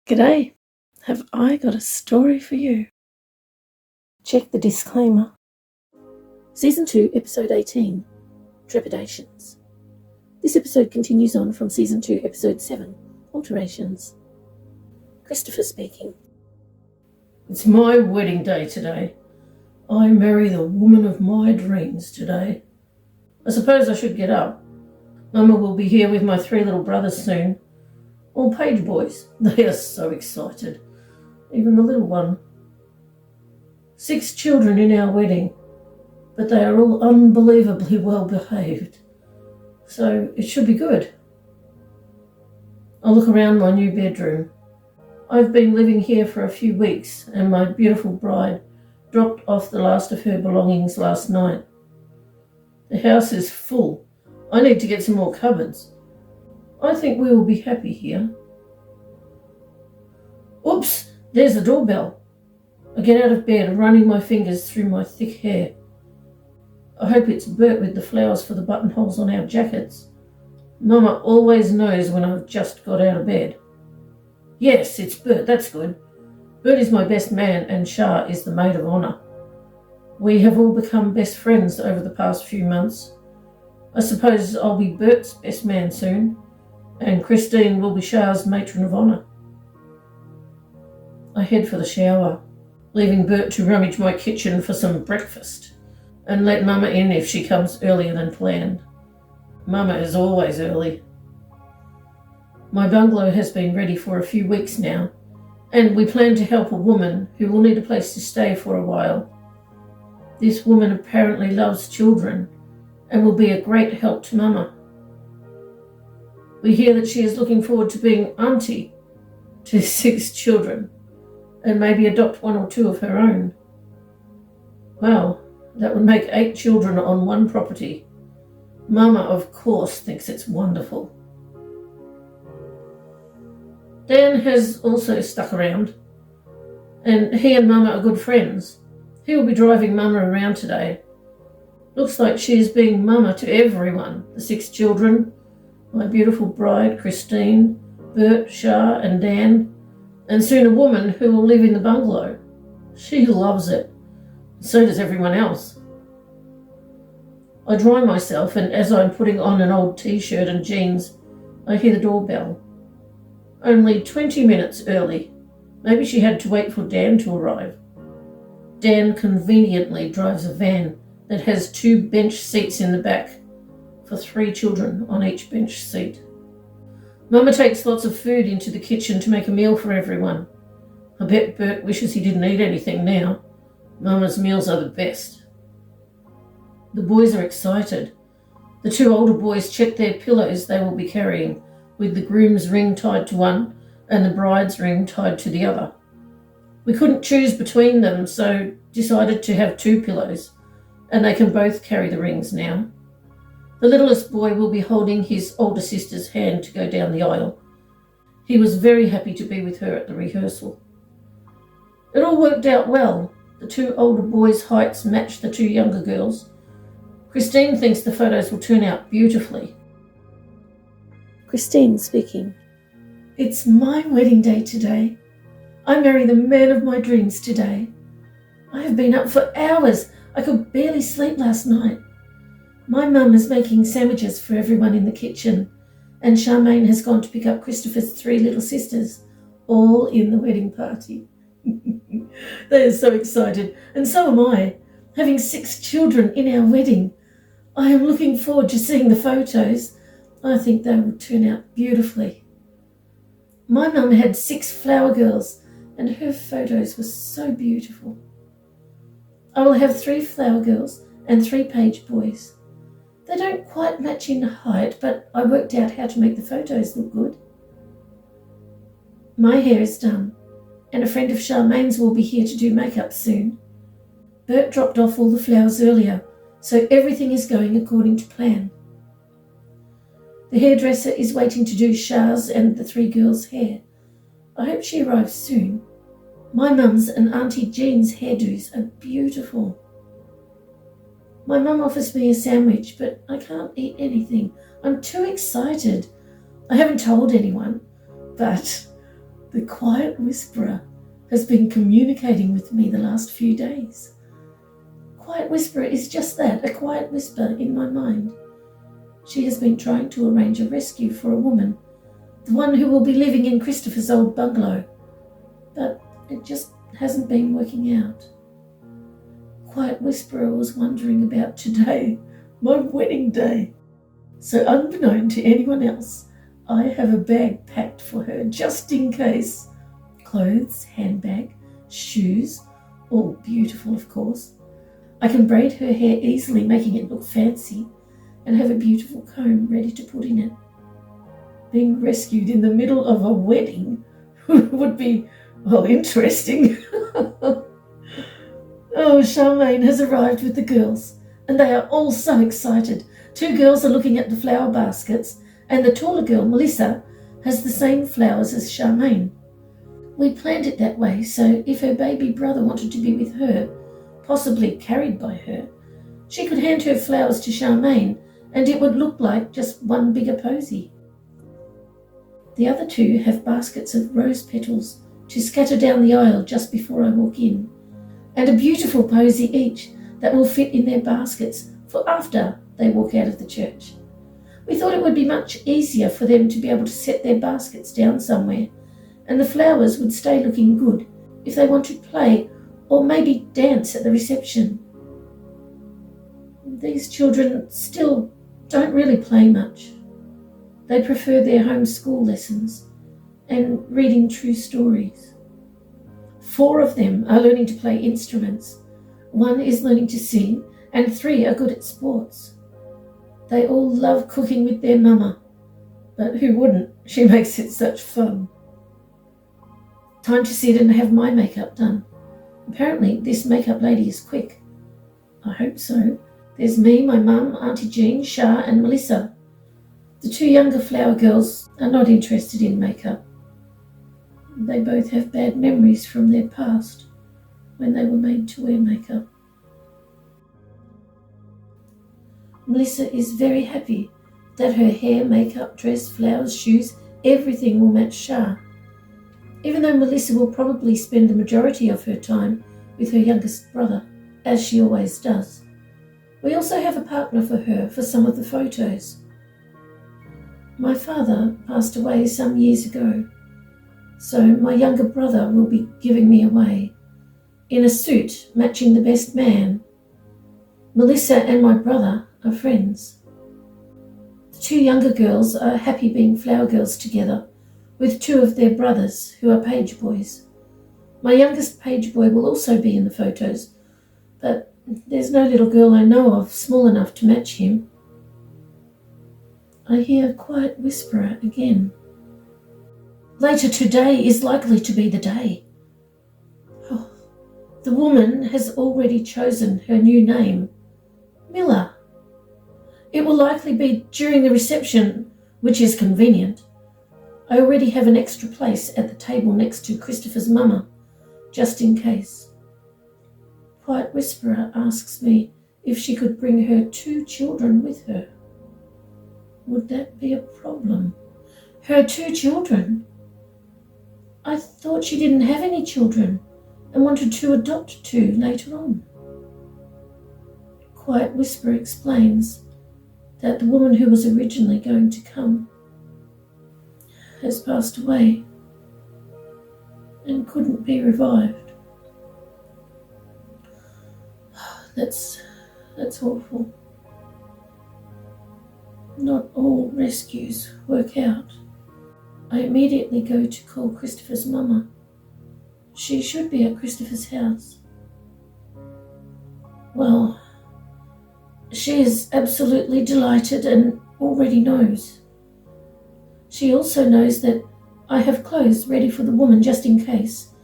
G'day, have I got a story for you? Check the disclaimer. Season 2, Episode 18, Trepidations. This episode continues on from Season 2, Episode 7, Alterations. Christopher speaking. It's my wedding day today. I marry the woman of my dreams today. I suppose I should get up. Mama will be here with my 3 little brothers soon. All page boys. They are so excited. Even the little one. 6 children in our wedding, but they are all unbelievably well behaved. So it should be good. I look around my new bedroom. I've been living here for a few weeks, and my beautiful bride dropped off the last of her belongings last night. The house is full. I need to get some more cupboards. I think we will be happy here. Oops, there's the doorbell. I get out of bed, running my fingers through my thick hair. I hope it's Bert with the flowers for the buttonholes on our jackets. Mama always knows when I've just got out of bed. Yes, it's Bert, that's good. Bert is my best man and Shah is the maid of honour. We have all become best friends over the past few months. I suppose I'll be Bert's best man soon, and Christine will be Shah's matron of honour. I head for the shower, leaving Bert to rummage my kitchen for some breakfast, and let Mama in if she comes earlier than planned. Mama is always early. My bungalow has been ready for a few weeks now, and we plan to help a woman who will need a place to stay for a while. This woman apparently loves children and will be a great help to Mama. We hear that she is looking forward to being auntie to 6 children and maybe adopt 1 or 2 of her own. Wow, that would make 8 children on one property. Mama, of course, thinks it's wonderful. Dan has also stuck around, and he and Mama are good friends. He will be driving Mama around today. Looks like she is being Mama to everyone, the 6 children, my beautiful bride, Christine, Bert, Shah, and Dan, and soon a woman who will live in the bungalow. She loves it. So does everyone else. I dry myself, and as I'm putting on an old t-shirt and jeans, I hear the doorbell. Only 20 minutes early. Maybe she had to wait for Dan to arrive. Dan conveniently drives a van that has 2 bench seats in the back for 3 children on each bench seat. Mama takes lots of food into the kitchen to make a meal for everyone. I bet Bert wishes he didn't eat anything now. Mama's meals are the best. The boys are excited. The 2 older boys check their pillows they will be carrying, with the groom's ring tied to one and the bride's ring tied to the other. We couldn't choose between them, so decided to have 2 pillows, and they can both carry the rings now. The littlest boy will be holding his older sister's hand to go down the aisle. He was very happy to be with her at the rehearsal. It all worked out well. The 2 older boys' heights matched the 2 younger girls. Christine thinks the photos will turn out beautifully. Christine speaking. It's my wedding day today. I marry the man of my dreams today. I have been up for hours. I could barely sleep last night. My mum is making sandwiches for everyone in the kitchen, and Charmaine has gone to pick up Christopher's 3 little sisters, all in the wedding party. They are so excited, and so am I, having 6 children in our wedding. I am looking forward to seeing the photos. I think they will turn out beautifully. My mum had 6 flower girls, and her photos were so beautiful. I will have 3 flower girls and 3 page boys. They don't quite match in height, but I worked out how to make the photos look good. My hair is done, and a friend of Charmaine's will be here to do makeup soon. Bert dropped off all the flowers earlier, so everything is going according to plan. The hairdresser is waiting to do Shah's and the 3 girls' hair. I hope she arrives soon. My mum's and Auntie Jean's hairdos are beautiful. My mum offers me a sandwich, but I can't eat anything. I'm too excited. I haven't told anyone, but The quiet whisperer has been communicating with me the last few days. Quiet whisperer is just that, a quiet whisper in my mind. She has been trying to arrange a rescue for a woman, the one who will be living in Christopher's old bungalow, but it just hasn't been working out. Quiet whisperer was wondering about today, my wedding day. So unbeknown to anyone else, I have a bag packed for her just in case. Clothes, handbag, shoes, all beautiful of course. I can braid her hair easily, making it look fancy, and have a beautiful comb ready to put in it. Being rescued in the middle of a wedding would be, well, interesting. Oh, Charmaine has arrived with the girls, and they are all so excited. 2 girls are looking at the flower baskets, and the taller girl, Melissa, has the same flowers as Charmaine. We planned it that way, so if her baby brother wanted to be with her, possibly carried by her, she could hand her flowers to Charmaine, and it would look like just one bigger posy. The other 2 have baskets of rose petals to scatter down the aisle just before I walk in, and a beautiful posy each that will fit in their baskets for after they walk out of the church. We thought it would be much easier for them to be able to set their baskets down somewhere, and the flowers would stay looking good if they want to play or maybe dance at the reception. These children still don't really play much. They prefer their home school lessons and reading true stories. 4 of them are learning to play instruments. 1 is learning to sing, and 3 are good at sports. They all love cooking with their mama, but who wouldn't? She makes it such fun. Time to sit and have my makeup done. Apparently this makeup lady is quick. I hope so. There's me, my mum, Auntie Jean, Shah and Melissa. The 2 younger flower girls are not interested in makeup. They both have bad memories from their past when they were made to wear makeup. Melissa is very happy that her hair, makeup, dress, flowers, shoes, everything will match Shah. Even though Melissa will probably spend the majority of her time with her youngest brother, as she always does. We also have a partner for her for some of the photos. My father passed away some years ago, so my younger brother will be giving me away in a suit matching the best man. Melissa and my brother are friends. The 2 younger girls are happy being flower girls together with 2 of their brothers who are page boys. My youngest page boy will also be in the photos, but there's no little girl I know of small enough to match him. I hear a quiet whisperer again. Later today is likely to be the day. Oh, the woman has already chosen her new name, Miller. It will likely be during the reception, which is convenient. I already have an extra place at the table next to Christopher's mama, just in case. Quiet whisperer asks me if she could bring her 2 children with her. Would that be a problem? Her 2 children? I thought she didn't have any children and wanted to adopt 2 later on. Quiet whisperer explains that the woman who was originally going to come has passed away and couldn't be revived. That's awful. Not all rescues work out. I immediately go to call Christopher's mama. She should be at Christopher's house. Well, she is absolutely delighted and already knows. She also knows that I have clothes ready for the woman just in case,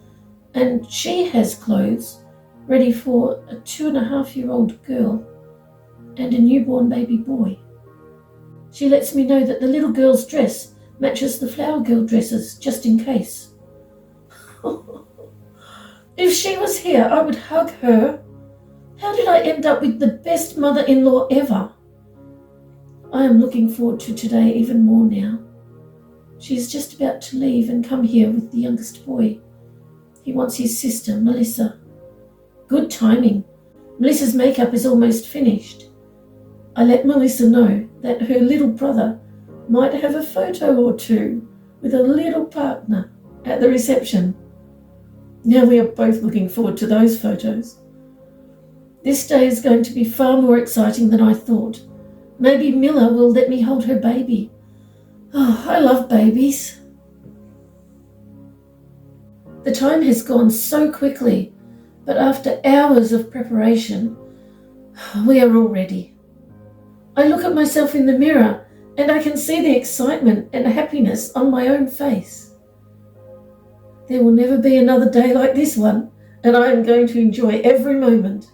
and she has clothes ready for a 2.5-year-old girl and a newborn baby boy. She lets me know that the little girl's dress matches the flower girl dresses just in case. If she was here, I would hug her. How did I end up with the best mother-in-law ever? I am looking forward to today even more now. She is just about to leave and come here with the youngest boy. He wants his sister, Melissa. Good timing. Melissa's makeup is almost finished. I let Melissa know that her little brother might have a photo or two with a little partner at the reception. Now we are both looking forward to those photos. This day is going to be far more exciting than I thought. Maybe Milla will let me hold her baby. Oh, I love babies. The time has gone so quickly, but after hours of preparation, we are all ready. I look at myself in the mirror and I can see the excitement and happiness on my own face. There will never be another day like this one, and I am going to enjoy every moment.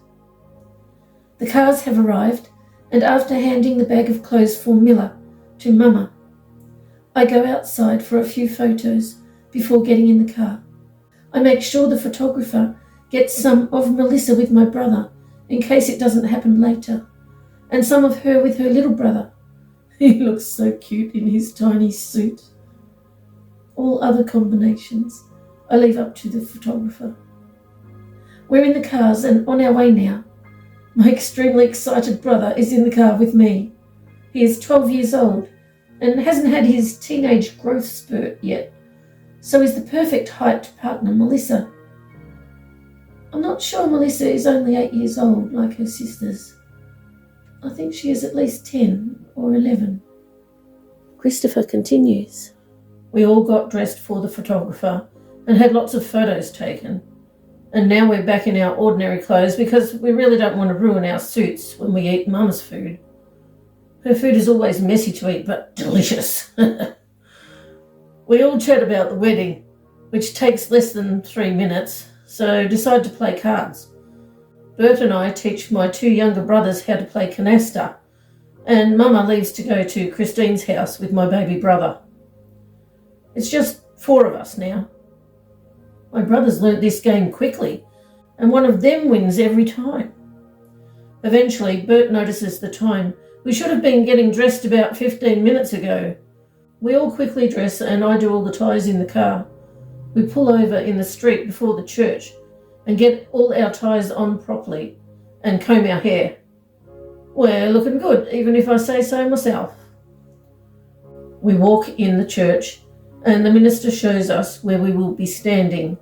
The cars have arrived, and after handing the bag of clothes for Milla to Mama, I go outside for a few photos before getting in the car. I make sure the photographer gets some of Melissa with my brother in case it doesn't happen later, and some of her with her little brother. He looks so cute in his tiny suit. All other combinations I leave up to the photographer. We're in the cars and on our way now. My extremely excited brother is in the car with me. He is 12 years old and hasn't had his teenage growth spurt yet, so is the perfect height to partner Melissa. I'm not sure Melissa is only 8 years old like her sisters. I think she is at least 10 or 11. Christopher continues. We all got dressed for the photographer and had lots of photos taken. And now we're back in our ordinary clothes because we really don't want to ruin our suits when we eat Mum's food. Her food is always messy to eat, but delicious. We all chat about the wedding, which takes less than 3 minutes, so decide to play cards. Bert and I teach my 2 younger brothers how to play canasta, and Mama leaves to go to Christine's house with my baby brother. It's just 4 of us now. My brothers learnt this game quickly, and one of them wins every time. Eventually, Bert notices the time. We should have been getting dressed about 15 minutes ago. We all quickly dress, and I do all the ties in the car. We pull over in the street before the church and get all our ties on properly and comb our hair. We're looking good, even if I say so myself. We walk in the church, and the minister shows us where we will be standing,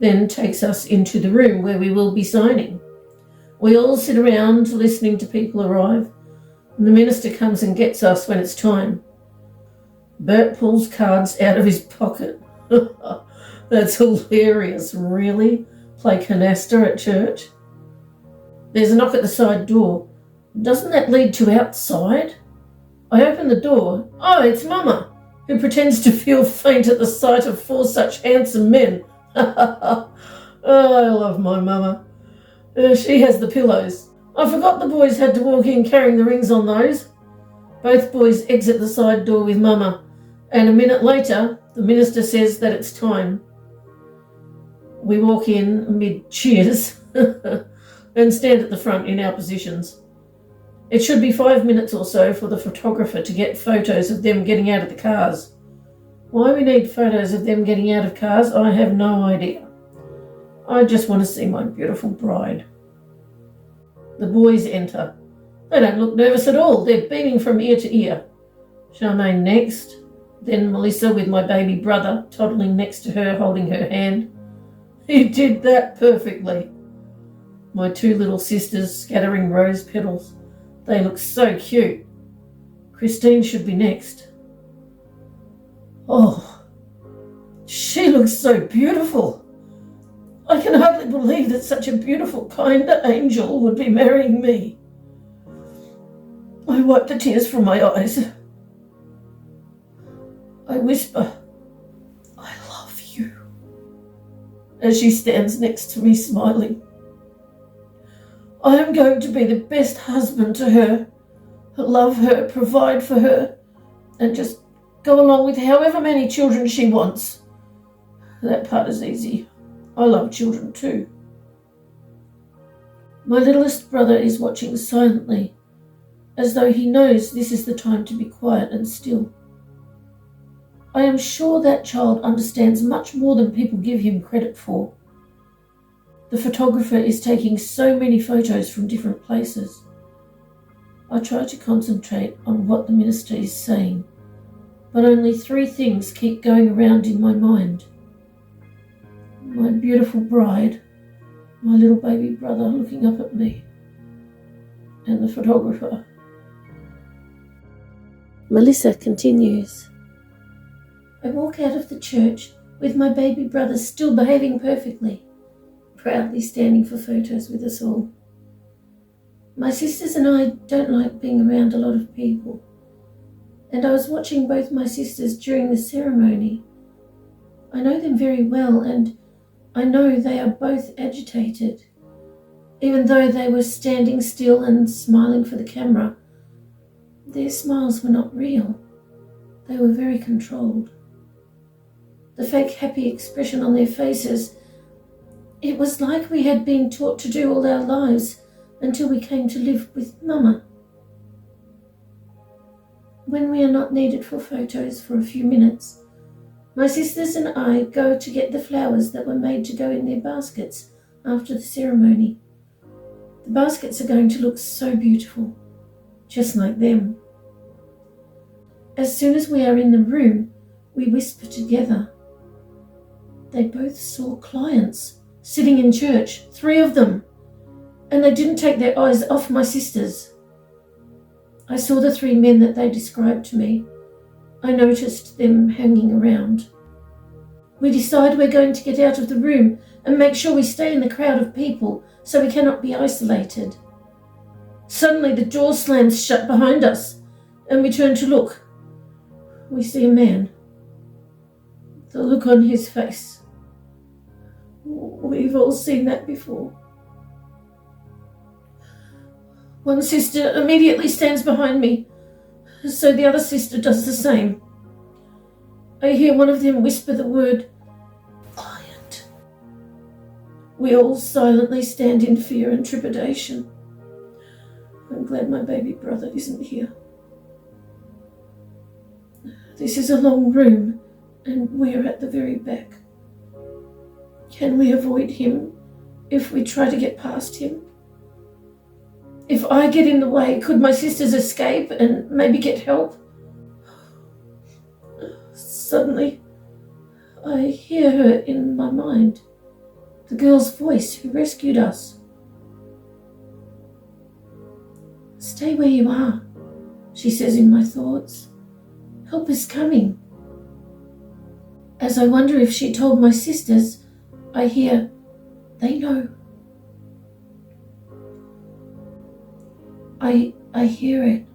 then takes us into the room where we will be signing. We all sit around listening to people arrive, and the minister comes and gets us when it's time. Bert pulls cards out of his pocket. That's hilarious, really? Play canasta at church? There's a knock at the side door. Doesn't that lead to outside? I open the door. Oh, it's Mama, who pretends to feel faint at the sight of 4 such handsome men. Oh, I love my Mama. She has the pillows. I forgot the boys had to walk in carrying the rings on those. Both boys exit the side door with Mama, and a minute later, the minister says that it's time. We walk in amid cheers and stand at the front in our positions. It should be 5 minutes or so for the photographer to get photos of them getting out of the cars. Why we need photos of them getting out of cars, I have no idea. I just want to see my beautiful bride. The boys enter. They don't look nervous at all. They're beaming from ear to ear. Charmaine next, then Melissa with my baby brother toddling next to her holding her hand. He did that perfectly. My 2 little sisters scattering rose petals. They look so cute. Christine should be next. Oh, she looks so beautiful. I can hardly believe that such a beautiful, kind angel would be marrying me. I wipe the tears from my eyes. I whisper, I love you, as she stands next to me smiling. I am going to be the best husband to her, love her, provide for her, and just go along with however many children she wants. That part is easy. I love children too. My littlest brother is watching silently, as though he knows this is the time to be quiet and still. I am sure that child understands much more than people give him credit for. The photographer is taking so many photos from different places. I try to concentrate on what the minister is saying, but only 3 things keep going around in my mind. My beautiful bride, my little baby brother looking up at me, and the photographer. Melissa continues. I walk out of the church with my baby brother still behaving perfectly, proudly standing for photos with us all. My sisters and I don't like being around a lot of people, and I was watching both my sisters during the ceremony. I know them very well, and I know they are both agitated. Even though they were standing still and smiling for the camera, their smiles were not real. They were very controlled. The fake happy expression on their faces, it was like we had been taught to do all our lives until we came to live with Mama. When we are not needed for photos for a few minutes, my sisters and I go to get the flowers that were made to go in their baskets after the ceremony. The baskets are going to look so beautiful, just like them. As soon as we are in the room, we whisper together. They both saw clients sitting in church, 3 of them, and they didn't take their eyes off my sisters. I saw the 3 men that they described to me. I noticed them hanging around. We decide we're going to get out of the room and make sure we stay in the crowd of people so we cannot be isolated. Suddenly the door slams shut behind us and we turn to look. We see a man. The look on his face. We've all seen that before. One sister immediately stands behind me, so the other sister does the same. I hear one of them whisper the word, client. We all silently stand in fear and trepidation. I'm glad my baby brother isn't here. This is a long room, and we're at the very back. Can we avoid him if we try to get past him? If I get in the way, could my sisters escape and maybe get help? Suddenly, I hear her in my mind, the girl's voice who rescued us. Stay where you are, she says in my thoughts. Help is coming. As I wonder if she told my sisters, I hear, they know. I hear it,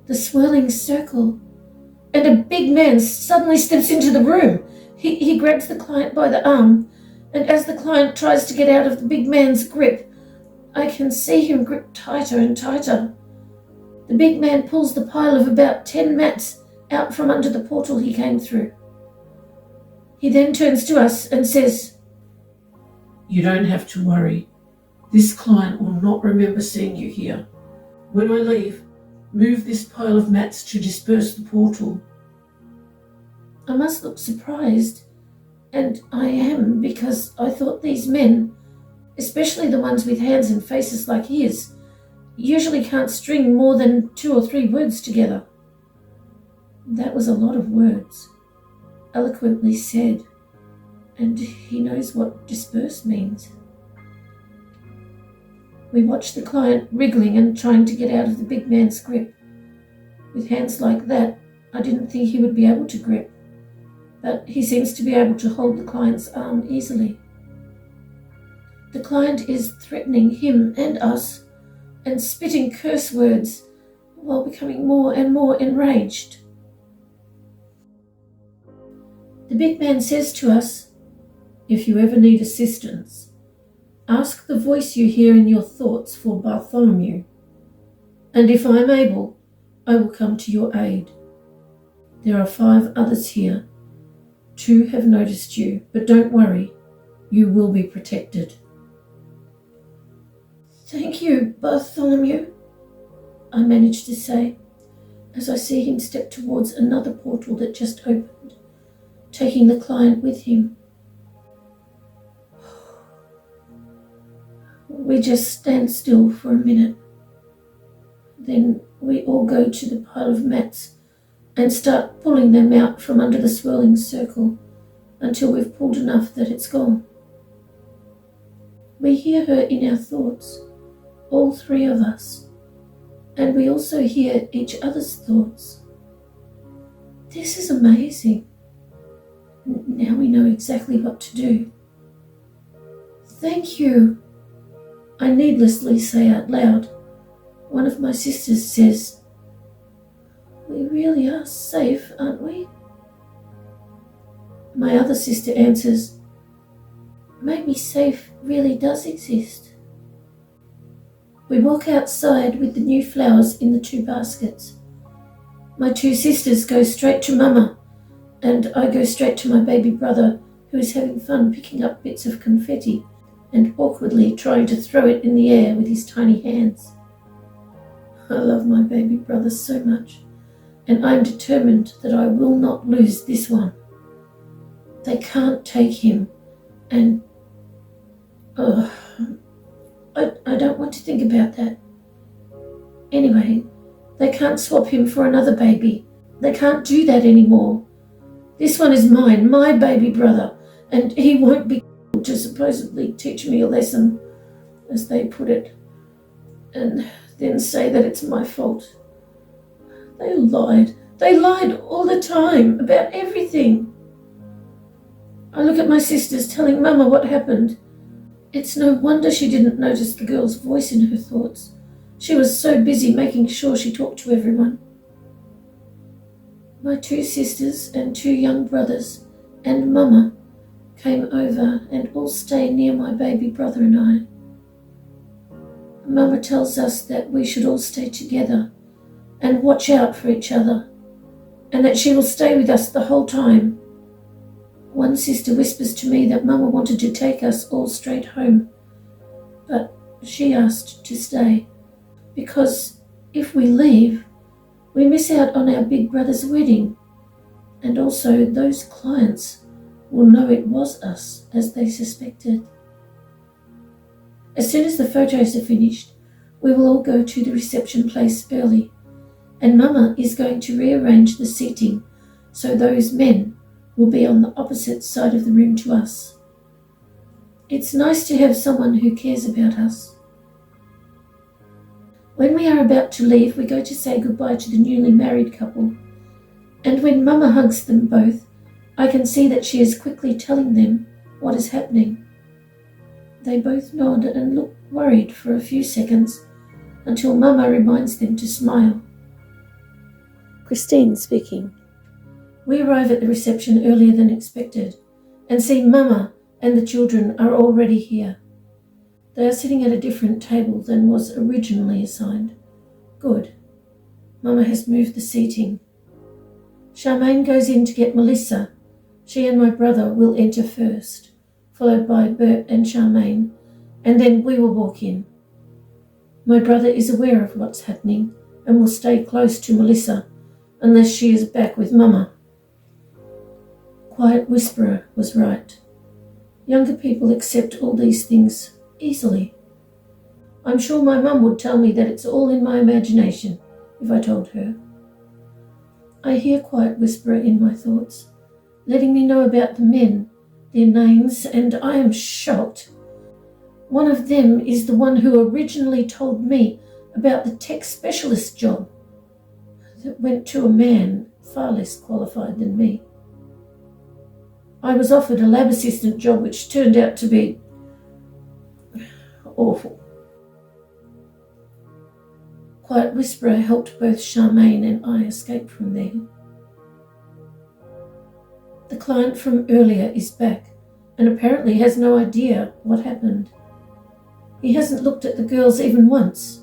the swirling circle, and a big man suddenly steps into the room. He grabs the client by the arm, and as the client tries to get out of the big man's grip, I can see him grip tighter and tighter. The big man pulls the pile of about 10 mats out from under the portal he came through. He then turns to us and says, You don't have to worry. This client will not remember seeing you here. When I leave, move this pile of mats to disperse the portal. I must look surprised, and I am, because I thought these men, especially the ones with hands and faces like his, usually can't string more than 2 or 3 words together. That was a lot of words, eloquently said, and he knows what disperse means. We watch the client wriggling and trying to get out of the big man's grip. With hands like that, I didn't think he would be able to grip, but he seems to be able to hold the client's arm easily. The client is threatening him and us and spitting curse words while becoming more and more enraged. The big man says to us, If you ever need assistance, ask the voice you hear in your thoughts for Bartholomew, and if I am able, I will come to your aid. There are 5 others here. 2 have noticed you, but don't worry, you will be protected. Thank you, Bartholomew, I manage to say, as I see him step towards another portal that just opened taking the client with him. We just stand still for a minute. Then we all go to the pile of mats and start pulling them out from under the swirling circle until we've pulled enough that it's gone. We hear her in our thoughts, all three of us, and we also hear each other's thoughts. This is amazing. Now we know exactly what to do. Thank you, I needlessly say out loud. One of my sisters says, "We really are safe, aren't we?" My other sister answers, "Maybe safe really does exist." We walk outside with the new flowers in the 2 baskets. My 2 sisters go straight to Mama, and I go straight to my baby brother, who is having fun picking up bits of confetti and awkwardly trying to throw it in the air with his tiny hands. I love my baby brother so much, and I am determined that I will not lose this one. They can't take him, and I don't want to think about that. Anyway, they can't swap him for another baby. They can't do that anymore. This one is mine, my baby brother, and he won't be to supposedly teach me a lesson, as they put it, and then say that it's my fault. They lied. They lied all the time about everything. I look at my sisters telling Mama what happened. It's no wonder she didn't notice the girl's voice in her thoughts. She was so busy making sure she talked to everyone. My 2 sisters and 2 young brothers and Mama came over and all stay near my baby brother and I. Mama tells us that we should all stay together and watch out for each other, and that she will stay with us the whole time. One sister whispers to me that Mama wanted to take us all straight home, but she asked to stay, because if we leave, we miss out on our big brother's wedding, and also those clients will know it was us, as they suspected. As soon as the photos are finished, we will all go to the reception place early, and Mama is going to rearrange the seating so those men will be on the opposite side of the room to us. It's nice to have someone who cares about us. When we are about to leave, we go to say goodbye to the newly married couple, and when Mama hugs them both, I can see that she is quickly telling them what is happening. They both nod and look worried for a few seconds until Mama reminds them to smile. Christine speaking. We arrive at the reception earlier than expected and see Mama and the children are already here. They are sitting at a different table than was originally assigned. Good. Mama has moved the seating. Charmaine goes in to get Melissa. She and my brother will enter first, followed by Bert and Charmaine, and then we will walk in. My brother is aware of what's happening and will stay close to Melissa unless she is back with Mama. Quiet Whisperer was right. Younger people accept all these things easily. I'm sure my mum would tell me that it's all in my imagination if I told her. I hear Quiet Whisperer in my thoughts, letting me know about the men, their names, and I am shocked. One of them is the one who originally told me about the tech specialist job that went to a man far less qualified than me. I was offered a lab assistant job which turned out to be awful. Quiet Whisperer helped both Charmaine and I escape from there. The client from earlier is back and apparently has no idea what happened. He hasn't looked at the girls even once.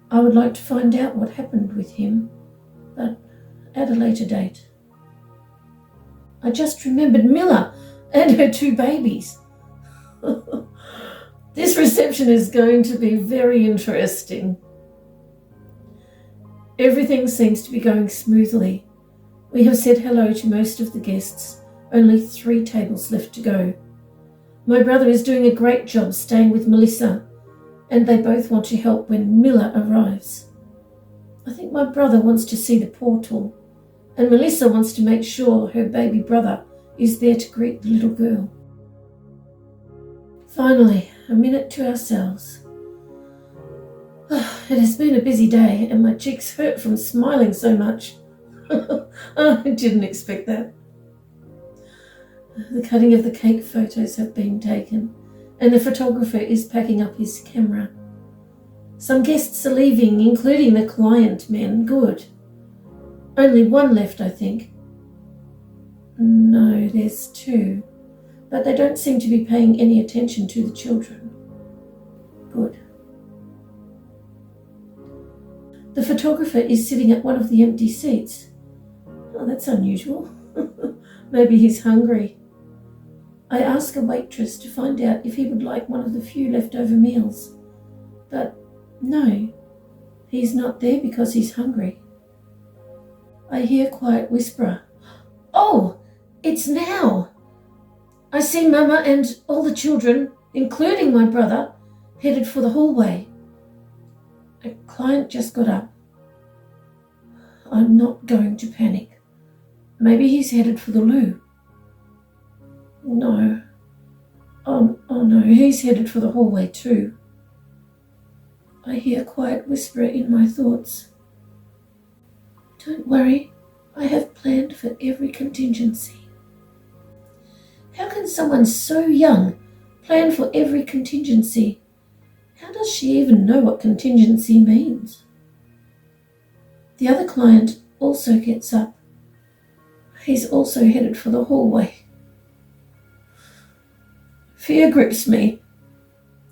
I would like to find out what happened with him, but at a later date. I just remembered Miller and her 2 babies. This reception is going to be very interesting. Everything seems to be going smoothly. We have said hello to most of the guests Only 3 tables left to go. My brother is doing a great job staying with Melissa, and they both want to help when Miller arrives. I think my brother wants to see the portal, and Melissa wants to make sure her baby brother is there to greet the little girl. Finally, a minute to ourselves. It has been a busy day, and my cheeks hurt from smiling so much. I didn't expect that. The cutting of the cake photos have been taken, and the photographer is packing up his camera. Some guests are leaving, including the client men. Good. Only 1 left, I think. No, there's 2, but they don't seem to be paying any attention to the children. Good. The photographer is sitting at one of the empty seats. Oh, that's unusual. Maybe he's hungry. I ask a waitress to find out if he would like one of the few leftover meals. But no, he's not there because he's hungry. I hear a quiet whisper. Oh, it's now. I see Mama and all the children, including my brother, headed for the hallway. A client just got up. I'm not going to panic. Maybe he's headed for the loo. No. Oh no, he's headed for the hallway too. I hear a quiet whisper in my thoughts. Don't worry, I have planned for every contingency. How can someone so young plan for every contingency? How does she even know what contingency means? The other client also gets up. He's also headed for the hallway. Fear grips me.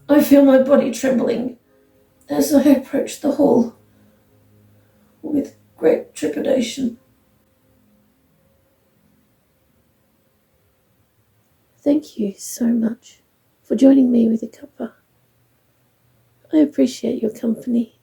I feel my body trembling as I approach the hall with great trepidation. Thank you so much for joining me with a cuppa. I appreciate your company.